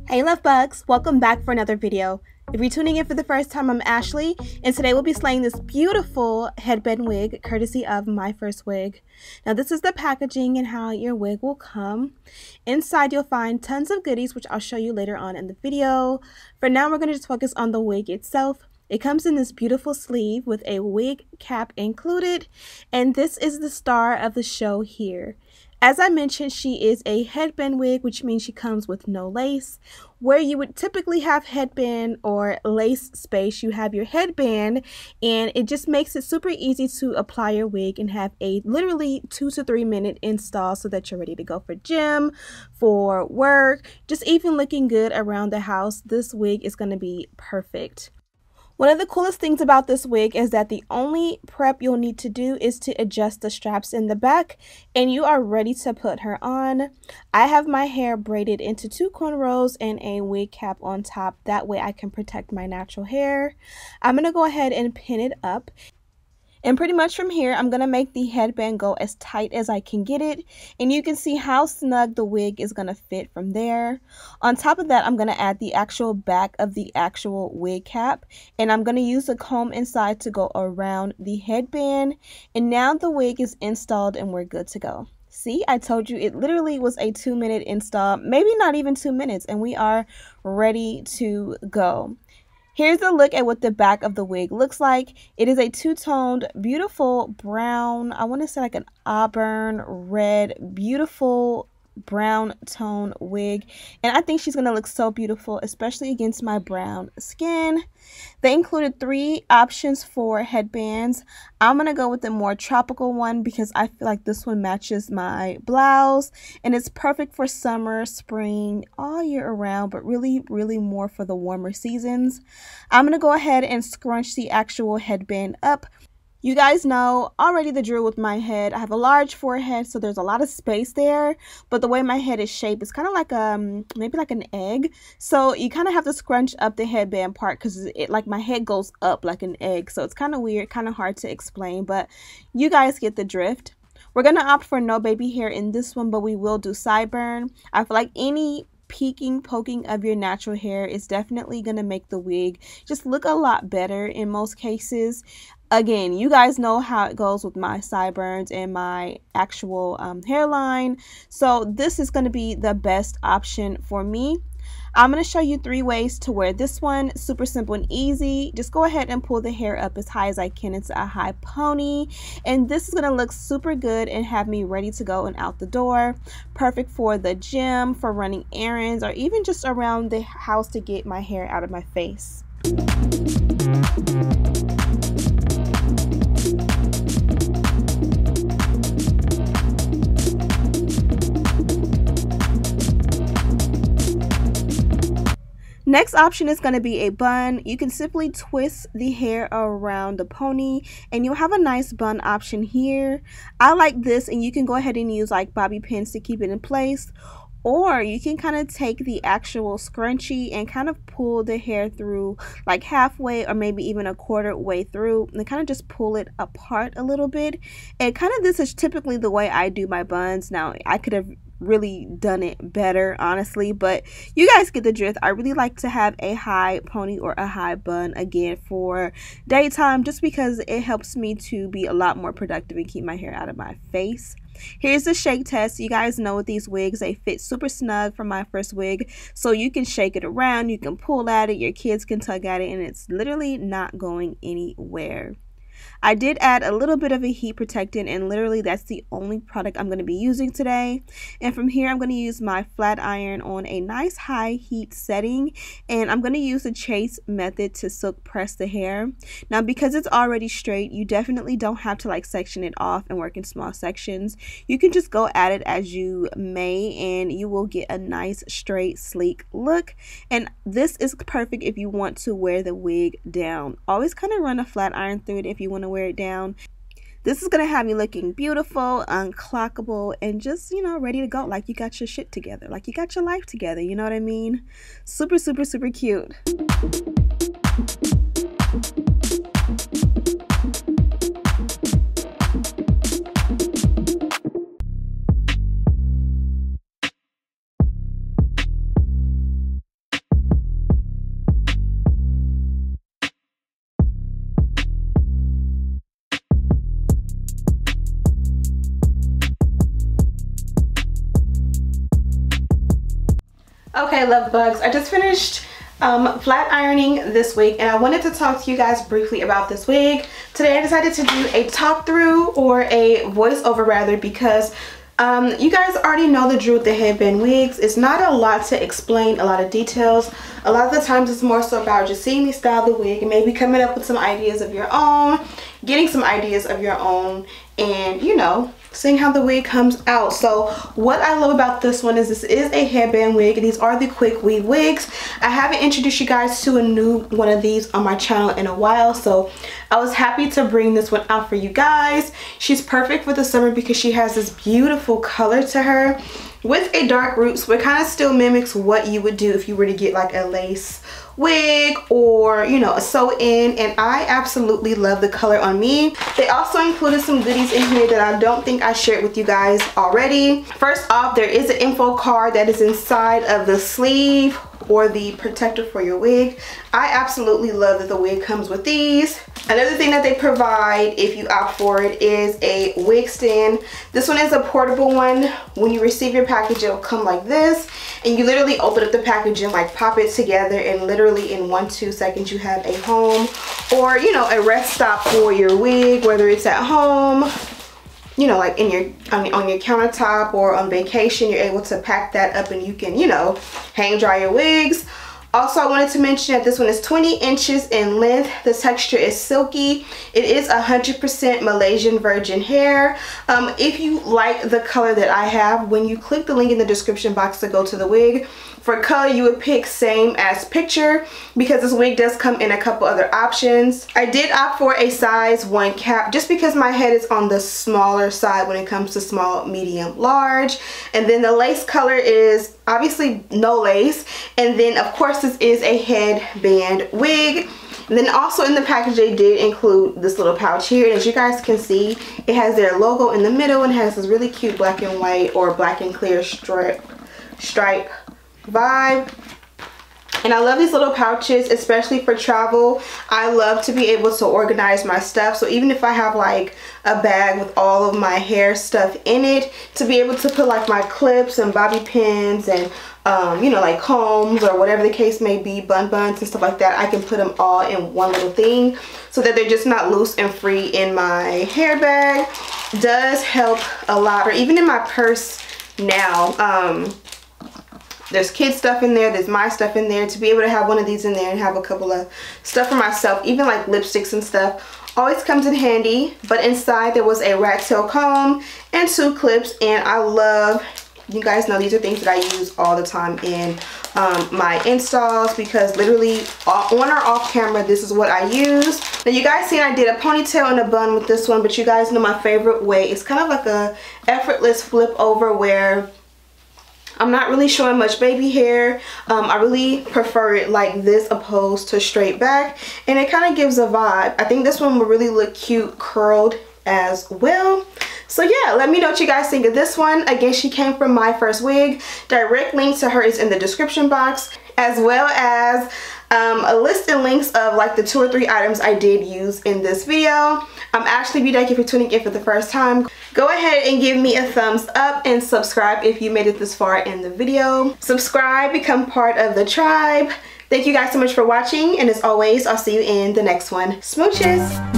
Hey love bugs, welcome back for another video. If you're tuning in for the first time, I'm Ashley, and today we'll be slaying this beautiful headband wig courtesy of MyFirstWig. Now this is the packaging and how your wig will come. Inside you'll find tons of goodies, which I'll show you later on in the video. For now, we're going to just focus on the wig itself. It comes in this beautiful sleeve with a wig cap included, and this is the star of the show here. As I mentioned, she is a headband wig, which means she comes with no lace. Where you would typically have headband or lace space, you have your headband, and it just makes it super easy to apply your wig and have a literally 2 to 3 minute install so that you're ready to go for gym, for work, just even looking good around the house. This wig is going to be perfect. One of the coolest things about this wig is that the only prep you'll need to do is to adjust the straps in the back and you are ready to put her on. I have my hair braided into 2 cornrows and a wig cap on top. That way I can protect my natural hair. I'm going to go ahead and pin it up. And pretty much from here, I'm going to make the headband go as tight as I can get it. And you can see how snug the wig is going to fit from there. On top of that, I'm going to add the actual back of the actual wig cap. And I'm going to use the comb inside to go around the headband. And now the wig is installed and we're good to go. See, I told you it literally was a 2-minute install, maybe not even 2 minutes, and we are ready to go. Here's a look at what the back of the wig looks like. It is a two-toned, beautiful brown, I want to say like an auburn red, beautiful brown tone wig. And I think she's going to look so beautiful, especially against my brown skin. They included 3 options for headbands. I'm going to go with the more tropical one because I feel like this one matches my blouse. And it's perfect for summer, spring, all year around, but really more for the warmer seasons. I'm going to go ahead and scrunch the actual headband up. You guys know already the drill with my head. I have a large forehead, so there's a lot of space there. But the way my head is shaped, it's kind of like maybe like an egg. So you kind of have to scrunch up the headband part because it like my head goes up like an egg. So it's kind of weird, kind of hard to explain, but you guys get the drift. We're gonna opt for no baby hair in this one, but we will do sideburn. I feel like any poking of your natural hair is definitely gonna make the wig just look a lot better in most cases. Again, you guys know how it goes with my sideburns and my actual hairline, so this is going to be the best option for me. I'm going to show you 3 ways to wear this one. Super simple and easy. Just go ahead and pull the hair up as high as I can into a high pony, and this is going to look super good and have me ready to go and out the door. Perfect for the gym, for running errands, or even just around the house to get my hair out of my face. Next option is going to be a bun. You can simply twist the hair around the pony and you'll have a nice bun option here. I like this, and you can go ahead and use like bobby pins to keep it in place. Or you can kind of take the actual scrunchie and kind of pull the hair through like halfway or maybe even a quarter way through and kind of just pull it apart a little bit. And kind of this is typically the way I do my buns. Now I could have really done it better, honestly, but you guys get the drift. I really like to have a high pony or a high bun again for daytime, just because it helps me to be a lot more productive and keep my hair out of my face. Here's the shake test. You guys know with these wigs, they fit super snug from MyFirstWig, so you can shake it around, you can pull at it, your kids can tug at it, and it's literally not going anywhere. I did add a little bit of a heat protectant, and literally that's the only product I'm going to be using today. And from here, I'm going to use my flat iron on a nice high heat setting, and I'm going to use the chase method to silk press the hair. Now because it's already straight, you definitely don't have to like section it off and work in small sections. You can just go at it as you may and you will get a nice straight sleek look. And this is perfect if you want to wear the wig down. Always kind of run a flat iron through it if you want to wear it down. This is going to have you looking beautiful, unclockable, and just, you know, ready to go, like you got your shit together, like you got your life together, you know what I mean? Super cute. Okay, love bugs, I just finished flat ironing this wig, and I wanted to talk to you guys briefly about this wig. Today I decided to do a talk through, or a voiceover rather, because you guys already know the drill with the headband wigs. It's not a lot to explain, a lot of details. A lot of the times it's more so about just seeing me style the wig and maybe coming up with some ideas of your own, getting some ideas of your own, and you know, seeing how the wig comes out. So what I love about this one is this is a headband wig, and these are the quick weave wigs. I haven't introduced you guys to a new one of these on my channel in a while, so I was happy to bring this one out for you guys. She's perfect for the summer because she has this beautiful color to her with a dark root, so it kind of still mimics what you would do if you were to get like a lace wig or, you know, a sew-in, and I absolutely love the color on me. They also included some goodies in here that I don't think I shared with you guys already. First off, there is an info card that is inside of the sleeve or the protector for your wig. I absolutely love that the wig comes with these. Another thing that they provide, if you opt for it, is a wig stand. This one is a portable one. When you receive your package, it'll come like this, and you literally open up the package and like pop it together, and literally in 1-2 seconds you have a home, or you know, a rest stop for your wig, whether it's at home, you know, like in your on your countertop, or on vacation. You're able to pack that up and you can, you know, hang dry your wigs. Also, I wanted to mention that this one is 20 inches in length. The texture is silky. It is 100% Malaysian virgin hair. If you like the color that I have, when you click the link in the description box to go to the wig, for color you would pick same as picture, because this wig does come in a couple other options. I did opt for a size 1 cap just because my head is on the smaller side when it comes to small, medium, large. And then the lace color is obviously no lace, and then of course this is a headband wig. And then also in the package they did include this little pouch here, and as you guys can see, it has their logo in the middle and has this really cute black and white or black and clear stripe vibe. And I love these little pouches, especially for travel. I love to be able to organize my stuff, so even if I have like a bag with all of my hair stuff in it, to be able to put like my clips and bobby pins and you know, like combs or whatever the case may be, buns and stuff like that, I can put them all in one little thing so that they're just not loose and free in my hair bag. Does help a lot. Or even in my purse now, there's kid stuff in there, there's my stuff in there. To be able to have one of these in there and have a couple of stuff for myself, even like lipsticks and stuff, always comes in handy. But inside there was a rat tail comb and 2 clips, and I love, you guys know these are things that I use all the time in my installs, because literally on or off camera this is what I use. Now you guys seen I did a ponytail and a bun with this one, but you guys know my favorite way. It's kind of like a effortless flip over where I'm not really showing much baby hair. I really prefer it like this opposed to straight back, and it kind of gives a vibe. I think this one will really look cute curled as well. So yeah, let me know what you guys think of this one. Again, she came from MyFirstWig. Direct link to her is in the description box, as well as a list and links of like the 2 or 3 items I did use in this video. I'm Ashley Bedeck. If you're tuning in for the first time, go ahead and give me a thumbs up and subscribe if you made it this far in the video. Subscribe, become part of the tribe. Thank you guys so much for watching, and as always, I'll see you in the next one. Smooches!